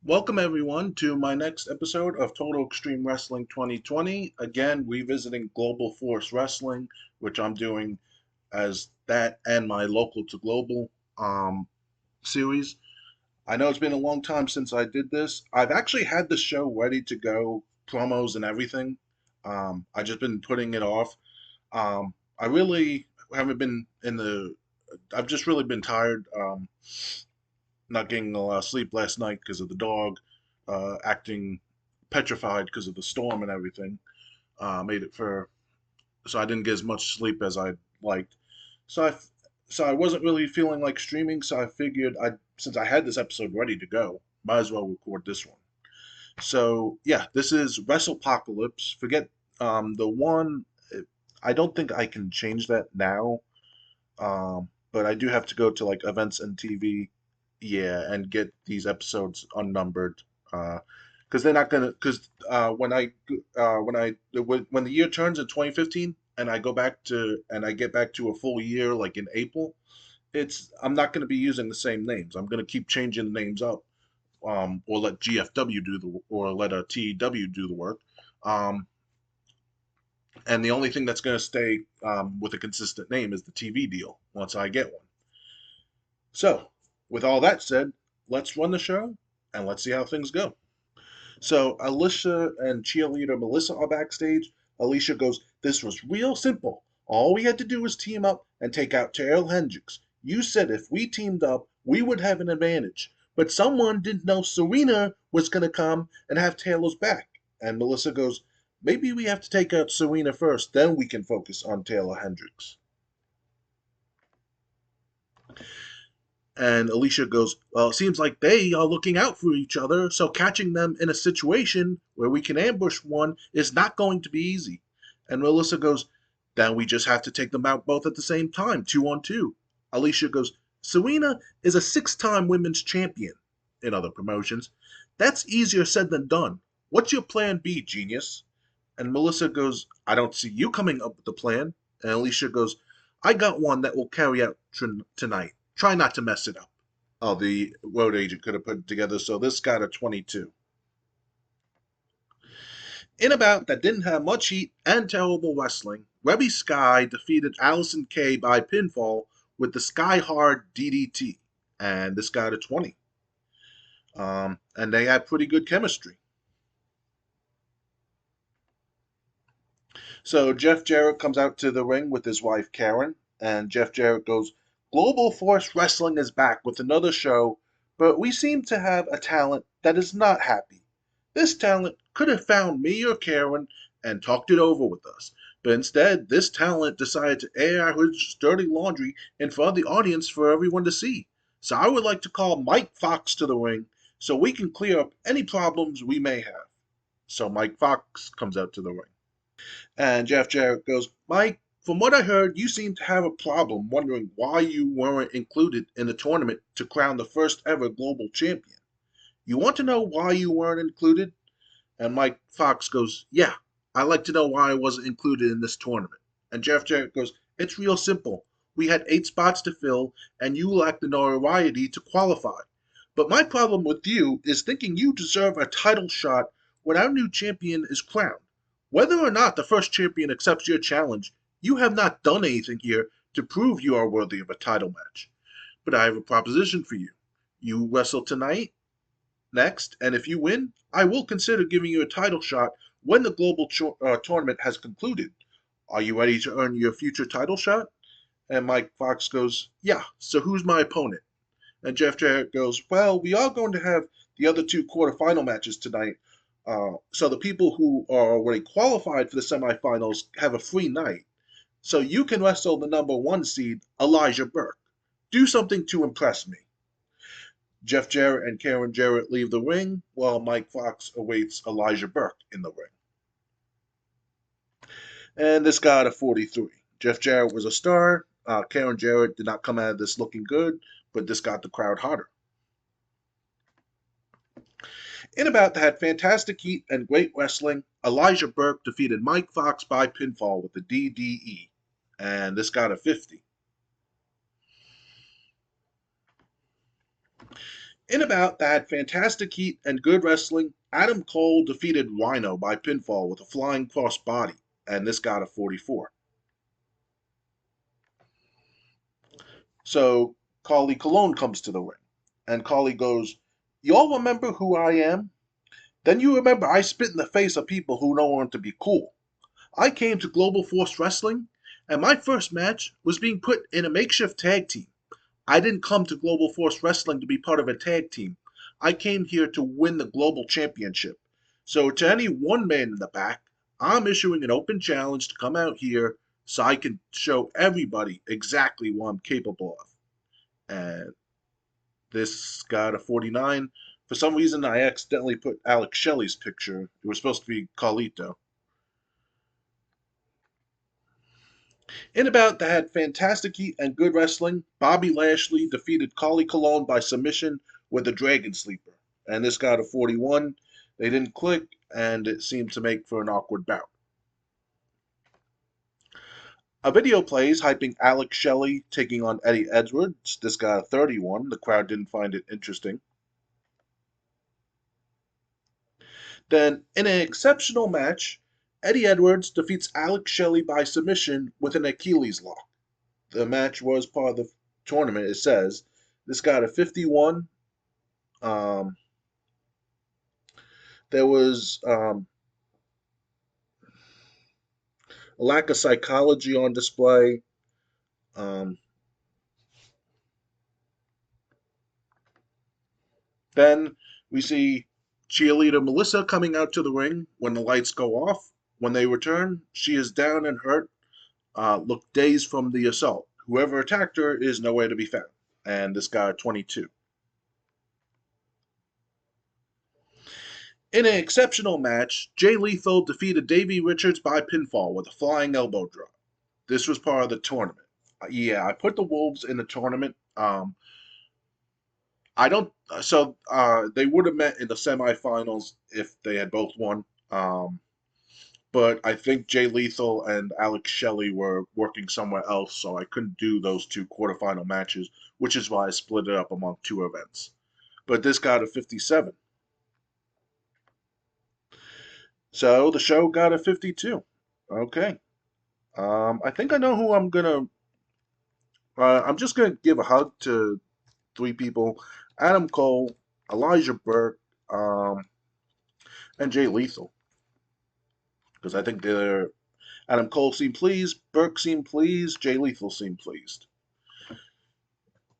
Welcome everyone to my next episode of Total Extreme Wrestling 2020. Again, revisiting Global Force Wrestling, which I'm doing as that and my local to global series. I know it's been a long time since I did this. I've actually had the show ready to go, promos and everything. I just been putting it off. I really haven't been in the. I've just really been tired. Not getting a lot of sleep last night because of the dog acting petrified because of the storm and everything. Made it for so I didn't get as much sleep as I liked. So I wasn't really feeling like streaming. So I figured I since I had this episode ready to go, might as well record this one. So yeah, this is Wrestlepacolypse. Forget the one. I don't think I can change that now. But I do have to go to like events and TV, yeah, and get these episodes unnumbered, because they're not gonna. Because when the year turns in 2015, and I go back to and I get back to a full year like in April, I'm not gonna be using the same names. I'm gonna keep changing the names up, or let GFW do the or let a TEW do the work. Um, and the only thing that's going to stay with a consistent name is the TV deal once I get one. So, with all that said, let's run the show and let's see how things go. So, Alicia and cheerleader Melissa are backstage. Alicia goes, "This was real simple. All we had to do was team up and take out Terrell Hendricks. You said if we teamed up, we would have an advantage. But someone didn't know Serena was going to come and have Taylor's back." And Melissa goes, "Maybe we have to take out Serena first, then we can focus on Taylor Hendricks." And Alicia goes, "Well, it seems like they are looking out for each other, so catching them in a situation where we can ambush one is not going to be easy." And Melissa goes, "Then we just have to take them out both at the same time, 2-on-2." Alicia goes, "Serena is a 6-time women's champion in other promotions. That's easier said than done. What's your plan B, genius?" And Melissa goes, "I don't see you coming up with the plan." And Alicia goes, "I got one that will carry out tonight. Try not to mess it up." Oh, the road agent could have put it together, so this got a 22. In a bout that didn't have much heat and terrible wrestling, Rebby Sky defeated Allison Kay by pinfall with the Sky Hard DDT, and this got a 20. And they had pretty good chemistry. So Jeff Jarrett comes out to the ring with his wife Karen, and Jeff Jarrett goes, "Global Force Wrestling is back with another show, but we seem to have a talent that is not happy. This talent could have found me or Karen and talked it over with us, but instead, this talent decided to air his dirty laundry in front of the audience for everyone to see. So I would like to call Mike Fox to the ring so we can clear up any problems we may have." So Mike Fox comes out to the ring. And Jeff Jarrett goes, "Mike, from what I heard, you seem to have a problem wondering why you weren't included in the tournament to crown the first ever global champion. You want to know why you weren't included?" And Mike Fox goes, "Yeah, I'd like to know why I wasn't included in this tournament." And Jeff Jarrett goes, "It's real simple. We had 8 spots to fill, and you lacked the notoriety to qualify. But my problem with you is thinking you deserve a title shot when our new champion is crowned. Whether or not the first champion accepts your challenge, you have not done anything here to prove you are worthy of a title match. But I have a proposition for you. You wrestle tonight, next, and if you win, I will consider giving you a title shot when the global tournament has concluded. Are you ready to earn your future title shot?" And Mike Fox goes, "Yeah, so who's my opponent?" And Jeff Jarrett goes, "Well, we are going to have the other 2 quarterfinal matches tonight. So the people who are already qualified for the semifinals have a free night. So you can wrestle the number 1 seed, Elijah Burke. Do something to impress me." Jeff Jarrett and Karen Jarrett leave the ring while Mike Fox awaits Elijah Burke in the ring. And this got a 43. Jeff Jarrett was a star. Karen Jarrett did not come out of this looking good, but this got the crowd hotter. In a bout that had fantastic heat and great wrestling, Elijah Burke defeated Mike Fox by pinfall with the DDE, and this got a 50. In a bout that had fantastic heat and good wrestling, Adam Cole defeated Rhino by pinfall with a flying cross body, and this got a 44. So Carly Colon comes to the ring, and Carly goes, "Y'all remember who I am? Then you remember I spit in the face of people who don't want to be cool. I came to Global Force Wrestling, and my first match was being put in a makeshift tag team. I didn't come to Global Force Wrestling to be part of a tag team. I came here to win the Global Championship. So, to any one man in the back, I'm issuing an open challenge to come out here so I can show everybody exactly what I'm capable of." And this got a 49. For some reason, I accidentally put Alex Shelley's picture. It was supposed to be Carlito. In a bout that had fantastic heat and good wrestling, Bobby Lashley defeated Carly Colon by submission with a Dragon Sleeper. And this got a 41. They didn't click, and it seemed to make for an awkward bout. A video plays hyping Alex Shelley taking on Eddie Edwards. This got a 31. The crowd didn't find it interesting. Then, in an exceptional match, Eddie Edwards defeats Alex Shelley by submission with an Achilles lock. The match was part of the tournament, it says. This got a 51. Um, there was a lack of psychology on display. Um, then we see cheerleader Melissa coming out to the ring when the lights go off. When they return, she is down and hurt, looked dazed from the assault. Whoever attacked her is nowhere to be found. And this got a 22. In an exceptional match, Jay Lethal defeated Davey Richards by pinfall with a flying elbow drop. This was part of the tournament. Yeah, I put the Wolves in the tournament. I don't. So they would have met in the semifinals if they had both won. But I think Jay Lethal and Alex Shelley were working somewhere else, so I couldn't do those two quarterfinal matches, which is why I split it up among two events. But this got a 57. So the show got a 52. Okay. I think I know who I'm gonna. I'm just gonna give a hug to three people: Adam Cole, Elijah Burke, and Jay Lethal, because I think they're. Adam Cole seemed pleased, Burke seemed pleased, Jay Lethal seemed pleased.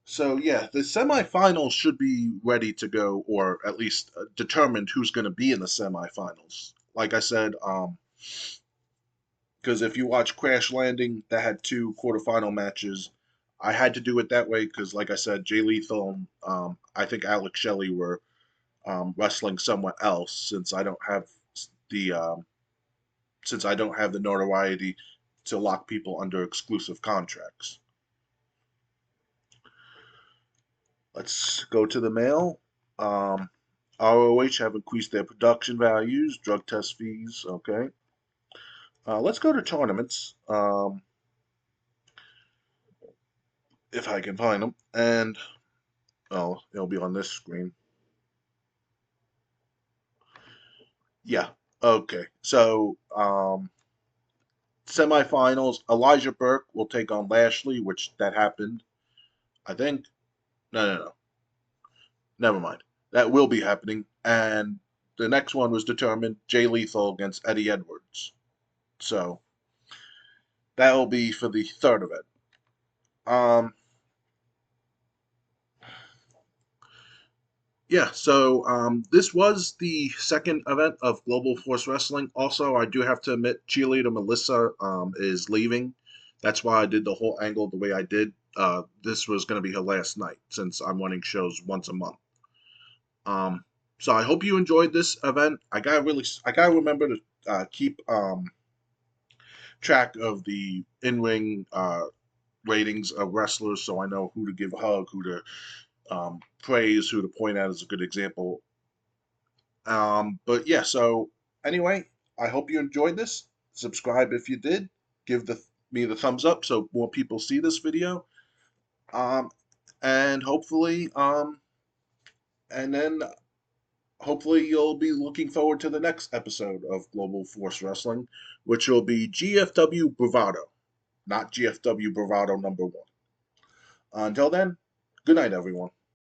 So yeah, the semifinals should be ready to go, or at least determined who's going to be in the semifinals. Like I said, because if you watch Crash Landing, that had two quarterfinal matches. I had to do it that way because, like I said, Jay Lethal and I think Alex Shelley were wrestling somewhere else the since I don't have the notoriety to lock people under exclusive contracts. Let's go to the mail. ROH have increased their production values, drug test fees. Okay. Let's go to tournaments. If I can find them. And, oh, it'll be on this screen. Yeah. Okay. So, semifinals, Elijah Burke will take on Lashley, which that happened. I think. No. Never mind. That will be happening. And the next one was determined Jay Lethal against Eddie Edwards. So, that will be for the third event. Yeah, so this was the second event of Global Force Wrestling. Also, I do have to admit, cheerleader Melissa is leaving. That's why I did the whole angle the way I did. This was going to be her last night since I'm running shows once a month. Um, so I hope you enjoyed this event. I gotta remember to keep track of the in-ring ratings of wrestlers, so I know who to give a hug, who to praise, who to point out as a good example. But yeah, so anyway, I hope you enjoyed this. Subscribe if you did. Give me the thumbs up so more people see this video. Um, and hopefully, And then hopefully you'll be looking forward to the next episode of Global Force Wrestling, which will be GFW Bravado, not GFW Bravado number one. Until then, good night, everyone.